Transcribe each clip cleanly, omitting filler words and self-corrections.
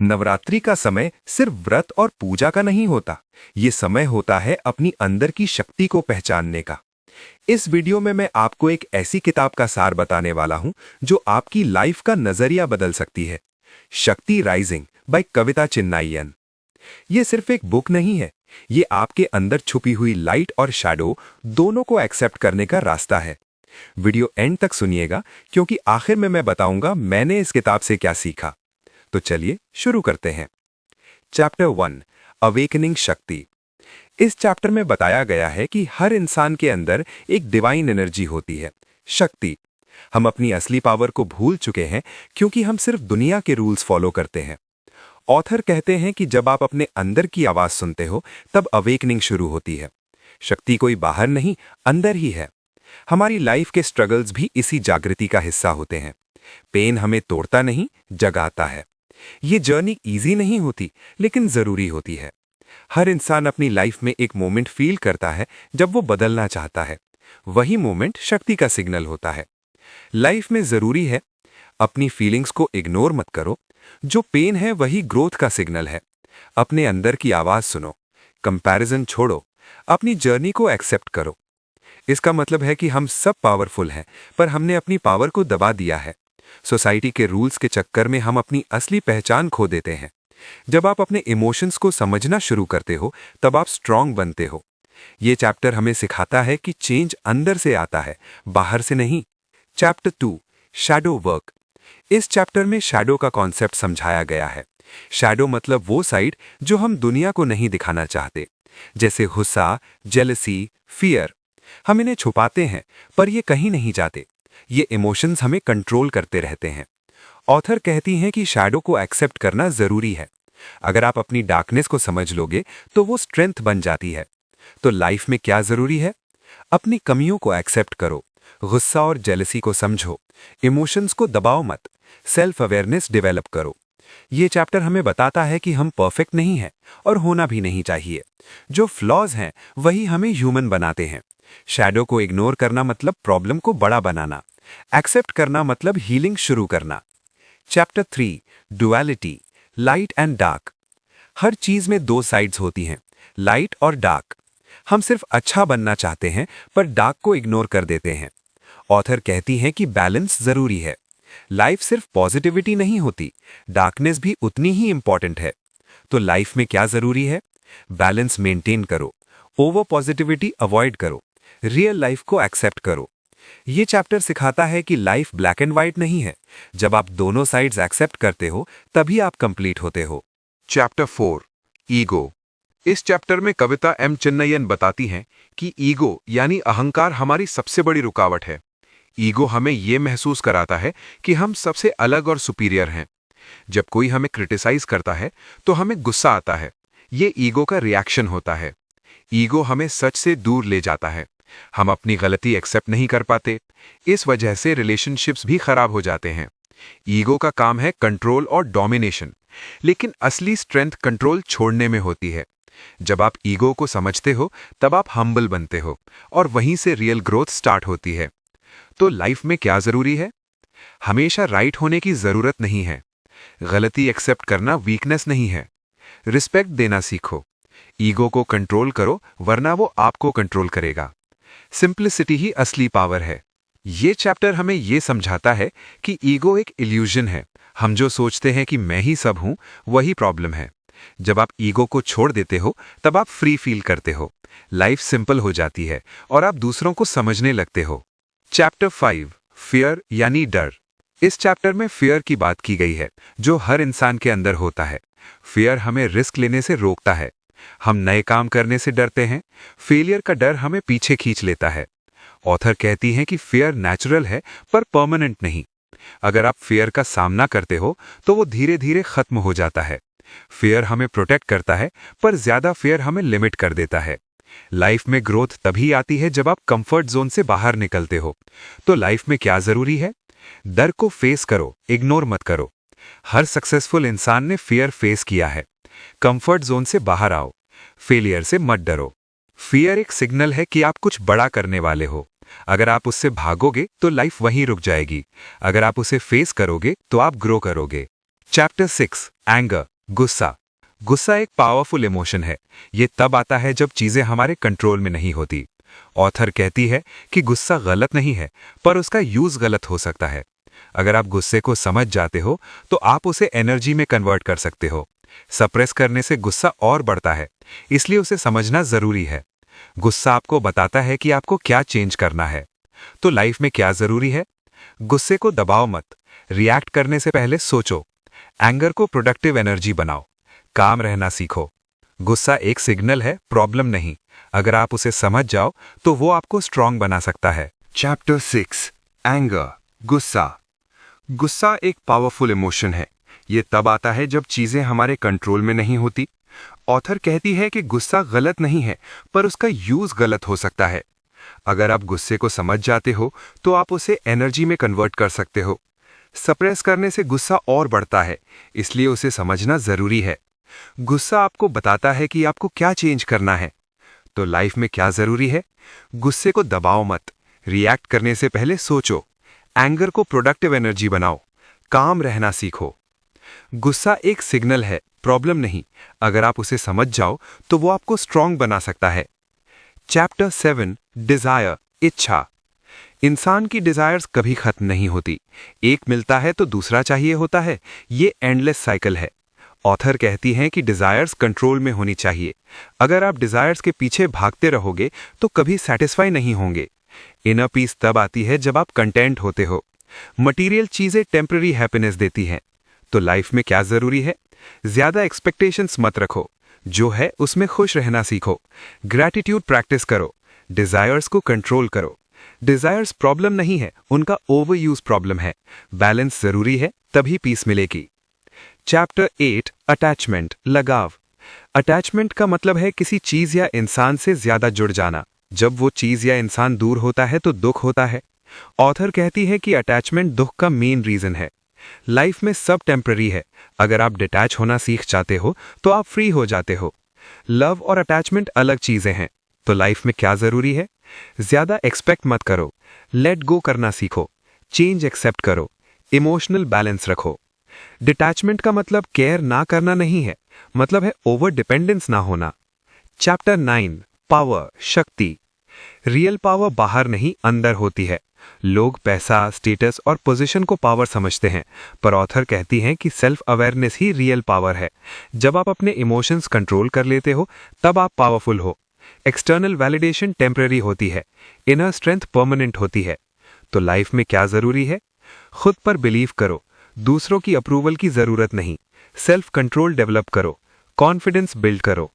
नवरात्रि का समय सिर्फ व्रत और पूजा का नहीं होता। ये समय होता है अपनी अंदर की शक्ति को पहचानने का। इस वीडियो में मैं आपको एक ऐसी किताब का सार बताने वाला हूं जो आपकी लाइफ का नजरिया बदल सकती है। शक्ति राइजिंग बाय कविता चिन्नायन। ये सिर्फ एक बुक नहीं है, ये आपके अंदर छुपी हुई लाइट और शैडो दोनों को एक्सेप्ट करने का रास्ता है। वीडियो एंड तक सुनिएगा, क्योंकि आखिर में मैं बताऊंगा मैंने इस किताब से क्या सीखा। तो चलिए शुरू करते हैं। चैप्टर 1, अवेकनिंग शक्ति। इस चैप्टर में बताया गया है कि हर इंसान के अंदर एक डिवाइन एनर्जी होती है, शक्ति। हम अपनी असली पावर को भूल चुके हैं क्योंकि हम सिर्फ दुनिया के रूल्स फॉलो करते हैं। ऑथर कहते हैं कि जब आप अपने अंदर की आवाज सुनते हो तब अवेकनिंग शुरू होती है। शक्ति कोई बाहर नहीं, अंदर ही है। हमारी लाइफ के स्ट्रगल्स भी इसी जागृति का हिस्सा होते हैं। पेन हमें तोड़ता नहीं, जगाता है। ये जर्नी इजी नहीं होती, लेकिन जरूरी होती है। हर इंसान अपनी लाइफ में एक मोमेंट फील करता है जब वो बदलना चाहता है। वही मोमेंट शक्ति का सिग्नल होता है। लाइफ में जरूरी है अपनी फीलिंग्स को इग्नोर मत करो। जो पेन है वही ग्रोथ का सिग्नल है। अपने अंदर की आवाज सुनो, कंपैरिजन छोड़ो, अपनी जर्नी को एक्सेप्ट करो। इसका मतलब है कि हम सब पावरफुल हैं, पर हमने अपनी पावर को दबा दिया है। सोसाइटी के रूल्स के चक्कर में हम अपनी असली पहचान खो देते हैं। जब आप अपने इमोशंस को समझना शुरू करते हो तब आप स्ट्रांग बनते हो। ये चैप्टर हमें सिखाता है कि चेंज अंदर से आता है, बाहर से नहीं। Chapter 2, shadow work. इस चैप्टर में शैडो का कॉन्सेप्ट समझाया गया है। शैडो मतलब वो साइड जो हम दुनिया को नहीं दिखाना चाहते, जैसे गुस्सा, जेलसी, फियर। हम इन्हें छुपाते हैं, पर ये कहीं नहीं जाते। ये इमोशंस हमें कंट्रोल करते रहते हैं। ऑथर कहती हैं कि शैडो को एक्सेप्ट करना जरूरी है। अगर आप अपनी डार्कनेस को समझ लोगे तो वो स्ट्रेंथ बन जाती है। तो लाइफ में क्या जरूरी है? अपनी कमियों को एक्सेप्ट करो, गुस्सा और जेलसी को समझो, इमोशंस को दबाओ मत, सेल्फ अवेयरनेस डेवलप करो। ये चैप्टर हमें बताता है कि हम परफेक्ट नहीं हैं और होना भी नहीं चाहिए। जो फ्लॉज हैं वही हमें ह्यूमन बनाते हैं। शैडो को इग्नोर करना मतलब प्रॉब्लम को बड़ा बनाना। एक्सेप्ट करना मतलब हीलिंग शुरू करना। Chapter 3, duality, light and dark. हर चीज में दो साइड्स होती हैं, लाइट और डार्क। हम सिर्फ अच्छा बनना चाहते हैं, पर डार्क को इग्नोर कर देते हैं। ऑथर कहती हैं कि बैलेंस जरूरी है। लाइफ सिर्फ पॉजिटिविटी नहीं होती, डार्कनेस भी उतनी ही इंपॉर्टेंट है। तो लाइफ में क्या जरूरी है? बैलेंस मेंटेन करो, ओवर पॉजिटिविटी अवॉइड करो, रियल लाइफ को एक्सेप्ट करो। ये चैप्टर सिखाता है कि लाइफ ब्लैक एंड व्हाइट नहीं है। जब आप दोनों साइड्स एक्सेप्ट करते हो तभी आप कंप्लीट होते हो। Chapter 4, ego. इस चैप्टर में कविता एम चिन्नयन बताती हैं कि ईगो यानी अहंकार हमारी सबसे बड़ी रुकावट है। ईगो हमें यह महसूस कराता है कि हम सबसे अलग और सुपीरियर हैं। जब कोई हमें क्रिटिसाइज करता है तो हमें गुस्सा आता है। ये ईगो का रिएक्शन होता है। ईगो हमें सच से दूर ले जाता है। हम अपनी गलती एक्सेप्ट नहीं कर पाते। इस वजह से रिलेशनशिप्स भी खराब हो जाते हैं। ईगो का काम है कंट्रोल और डोमिनेशन, लेकिन असली स्ट्रेंथ कंट्रोल छोड़ने में होती है। जब आप ईगो को समझते हो तब आप हम्बल बनते हो और वहीं से रियल ग्रोथ स्टार्ट होती है। तो लाइफ में क्या जरूरी है? हमेशा राइट होने की जरूरत नहीं है। गलती एक्सेप्ट करना वीकनेस नहीं है। रिस्पेक्ट देना सीखो। ईगो को कंट्रोल करो, वरना वो आपको कंट्रोल करेगा। सिंप्लिसिटी ही असली पावर है। ये चैप्टर हमें ये समझाता है कि ईगो एक इल्यूजन है। हम जो सोचते हैं कि मैं ही सब हूं, वही प्रॉब्लम है। जब आप ईगो को छोड़ देते हो तब आप फ्री फील करते हो। लाइफ सिंपल हो जाती है और आप दूसरों को समझने लगते हो। चैप्टर 5, फियर यानी डर। इस चैप्टर में फियर की बात की गई है, जो हर इंसान के अंदर होता है। फियर हमें रिस्क लेने से रोकता है। हम नए काम करने से डरते हैं। फेलियर का डर हमें पीछे खींच लेता है। ऑथर कहती हैं कि फियर नेचुरल है, पर परमानेंट नहीं। अगर आप फियर का सामना करते हो तो वो धीरे धीरे खत्म हो जाता है। फियर हमें प्रोटेक्ट करता है, पर ज्यादा फियर हमें लिमिट कर देता है। लाइफ में ग्रोथ तभी आती है जब आप कंफर्ट जोन से बाहर निकलते हो। तो लाइफ में क्या जरूरी है? डर को फेस करो, इग्नोर मत करो। हर सक्सेसफुल इंसान ने फियर फेस किया है। कंफर्ट जोन से बाहर आओ। फेलियर से मत डरो। फियर एक सिग्नल है कि आप कुछ बड़ा करने वाले हो। अगर आप उससे भागोगे तो लाइफ वहीं रुक जाएगी। अगर आप उसे फेस करोगे तो आप ग्रो करोगे। चैप्टर 6, एंगर गुस्सा गुस्सा एक पावरफुल इमोशन है। ये तब आता है जब चीजें हमारे कंट्रोल में नहीं होती। ऑथर कहती है कि गुस्सा गलत नहीं है, पर उसका यूज गलत हो सकता है। अगर आप गुस्से को समझ जाते हो तो आप उसे एनर्जी में कन्वर्ट कर सकते हो। सप्रेस करने से गुस्सा और बढ़ता है, इसलिए उसे समझना जरूरी है। गुस्सा आपको बताता है कि आपको क्या चेंज करना है। तो लाइफ में क्या जरूरी है? गुस्से को दबाओ मत, रिएक्ट करने से पहले सोचो। एंगर को प्रोडक्टिव एनर्जी बनाओ, काम रहना सीखो। गुस्सा एक सिग्नल है, प्रॉब्लम नहीं। अगर आप उसे समझ जाओ तो वो आपको स्ट्रांग बना सकता है। चैप्टर 6 एंगर गुस्सा। गुस्सा एक पावरफुल इमोशन है। ये तब आता है जब चीजें हमारे कंट्रोल में नहीं होती। ऑथर कहती है कि गुस्सा गलत नहीं है, पर उसका यूज गलत हो सकता है। अगर आप गुस्से को समझ जाते हो तो आप उसे एनर्जी में कन्वर्ट कर सकते हो। सप्रेस करने से गुस्सा और बढ़ता है, इसलिए उसे समझना जरूरी है। गुस्सा आपको बताता है कि आपको क्या चेंज करना है। तो लाइफ में क्या जरूरी है? गुस्से को दबाओ मत, रिएक्ट करने से पहले सोचो। एंगर को प्रोडक्टिव एनर्जी बनाओ, काम रहना सीखो। गुस्सा एक सिग्नल है, प्रॉब्लम नहीं। अगर आप उसे समझ जाओ तो वो आपको स्ट्रांग बना सकता है। चैप्टर 7 डिजायर इच्छा। इंसान की डिजायर्स कभी खत्म नहीं होती। एक मिलता है तो दूसरा चाहिए होता है। ये एंडलेस साइकिल है। ऑथर कहती हैं कि डिजायर्स कंट्रोल में होनी चाहिए। अगर आप डिजायर्स के पीछे भागते रहोगे तो कभी सेटिस्फाई नहीं होंगे। इनर पीस तब आती है जब आप कंटेंट होते हो। मटेरियल चीजें टेम्पररी हैप्पीनेस देती हैं। तो लाइफ में क्या जरूरी है? ज्यादा एक्सपेक्टेशंस मत रखो, जो है उसमें खुश रहना सीखो। ग्रैटिट्यूड प्रैक्टिस करो, डिजायर्स को कंट्रोल करो। डिजायर्स प्रॉब्लम नहीं है, उनका ओवर यूज प्रॉब्लम है। बैलेंस जरूरी है, तभी पीस मिलेगी। चैप्टर 8 अटैचमेंट लगाव। अटैचमेंट का मतलब है किसी चीज या इंसान से ज्यादा जुड़ जाना। जब वो चीज या इंसान दूर होता है तो दुख होता है। ऑथर कहती है कि अटैचमेंट दुख का मेन रीजन है। लाइफ में सब टेम्पररी है। अगर आप डिटैच होना सीख जाते हो तो आप फ्री हो जाते हो। लव और अटैचमेंट अलग चीजें हैं। तो लाइफ में क्या जरूरी है? ज्यादा एक्सपेक्ट मत करो, लेट गो करना सीखो। चेंज एक्सेप्ट करो, इमोशनल बैलेंस रखो। डिटैचमेंट का मतलब केयर ना करना नहीं है, मतलब है ओवर डिपेंडेंस ना होना। चैप्टर 9 पावर शक्ति। रियल पावर बाहर नहीं, अंदर होती है। लोग पैसा, स्टेटस और पोजीशन को पावर समझते हैं, पर ऑथर कहती हैं कि सेल्फ अवेयरनेस ही रियल पावर है। जब आप अपने इमोशंस कंट्रोल कर लेते हो तब आप पावरफुल हो। एक्सटर्नल वैलिडेशन टेम्पररी होती है, इनर स्ट्रेंथ परमानेंट होती है। तो लाइफ में क्या जरूरी है? खुद पर बिलीव करो, दूसरों की अप्रूवल की जरूरत नहीं। सेल्फ कंट्रोल डेवलप करो, कॉन्फिडेंस बिल्ड करो।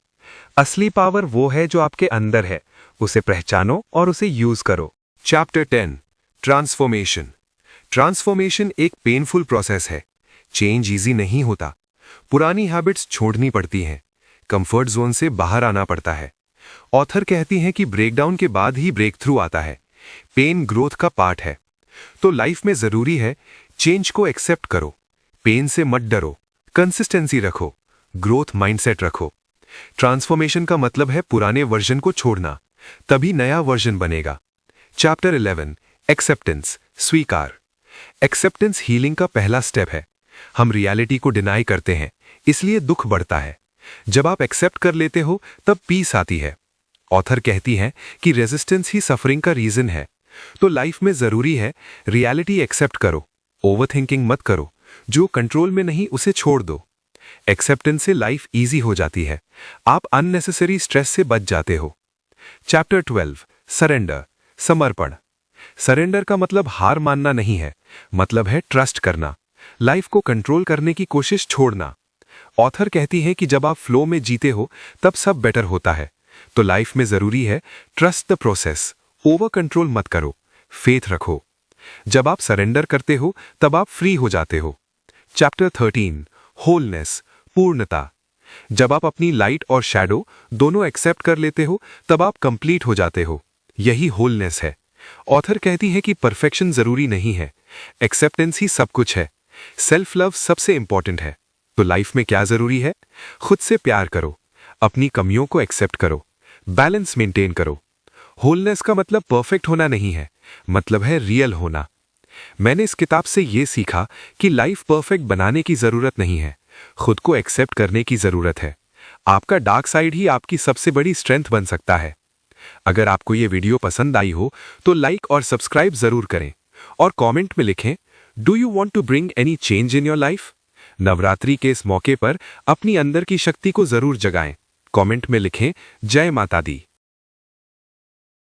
असली पावर वो है जो आपके अंदर है, उसे पहचानो और उसे यूज करो। Chapter 10 transformation. ट्रांसफॉर्मेशन एक पेनफुल प्रोसेस है। चेंज इजी नहीं होता। पुरानी हैबिट्स छोड़नी पड़ती हैं, कंफर्ट जोन से बाहर आना पड़ता है। ऑथर कहती हैं कि ब्रेकडाउन के बाद ही ब्रेक थ्रू आता है। पेन ग्रोथ का पार्ट है। तो लाइफ में जरूरी है चेंज को एक्सेप्ट करो, पेन से मत डरो, कंसिस्टेंसी रखो, ग्रोथ माइंडसेट रखो। ट्रांसफॉर्मेशन का मतलब है पुराने वर्जन को छोड़ना, तभी नया वर्जन बनेगा। चैप्टर 11 एक्सेप्टेंस स्वीकार। एक्सेप्टेंस हीलिंग का पहला स्टेप है। हम रियलिटी को डिनाई करते हैं, इसलिए दुख बढ़ता है। जब आप एक्सेप्ट कर लेते हो तब पीस आती है। ऑथर कहती हैं कि रेजिस्टेंस ही सफरिंग का रीजन है। तो लाइफ में जरूरी है रियलिटी एक्सेप्ट करो, ओवरथिंकिंग मत करो। जो कंट्रोल में नहीं उसे छोड़ दो। एक्सेप्टेंस से लाइफ इजी हो जाती है। आप अननेसेसरी स्ट्रेस से बच जाते हो। चैप्टर 12 सरेंडर समर्पण। सरेंडर का मतलब हार मानना नहीं है, मतलब है ट्रस्ट करना, लाइफ को कंट्रोल करने की कोशिश छोड़ना। ऑथर कहती है कि जब आप फ्लो में जीते हो तब सब बेटर होता है। तो लाइफ में जरूरी है trust the process, over control मत करो, फेथ रखो। जब आप सरेंडर करते हो तब आप फ्री हो जाते हो। चैप्टर 13 होलनेस पूर्णता। जब आप अपनी लाइट और शैडो दोनों एक्सेप्ट कर लेते हो तब आप कंप्लीट हो जाते हो। यही होलनेस है। ऑथर कहती है कि परफेक्शन जरूरी नहीं है, एक्सेप्टेंस ही सब कुछ है। सेल्फ लव सबसे इंपॉर्टेंट है। तो लाइफ में क्या जरूरी है? खुद से प्यार करो, अपनी कमियों को एक्सेप्ट करो, बैलेंस मेंटेन करो। होलनेस का मतलब परफेक्ट होना नहीं है, मतलब है रियल होना। मैंने इस किताब से यह सीखा कि लाइफ परफेक्ट बनाने की जरूरत नहीं है, खुद को एक्सेप्ट करने की जरूरत है। आपका डार्क साइड ही आपकी सबसे बड़ी स्ट्रेंथ बन सकता है। अगर आपको ये वीडियो पसंद आई हो तो लाइक और सब्सक्राइब जरूर करें और कमेंट में लिखें, do you want to bring any change in your life? Navratri के इस मौके पर अपनी अंदर की शक्ति को जरूर जगाएं। कमेंट में लिखें, जय माता दी।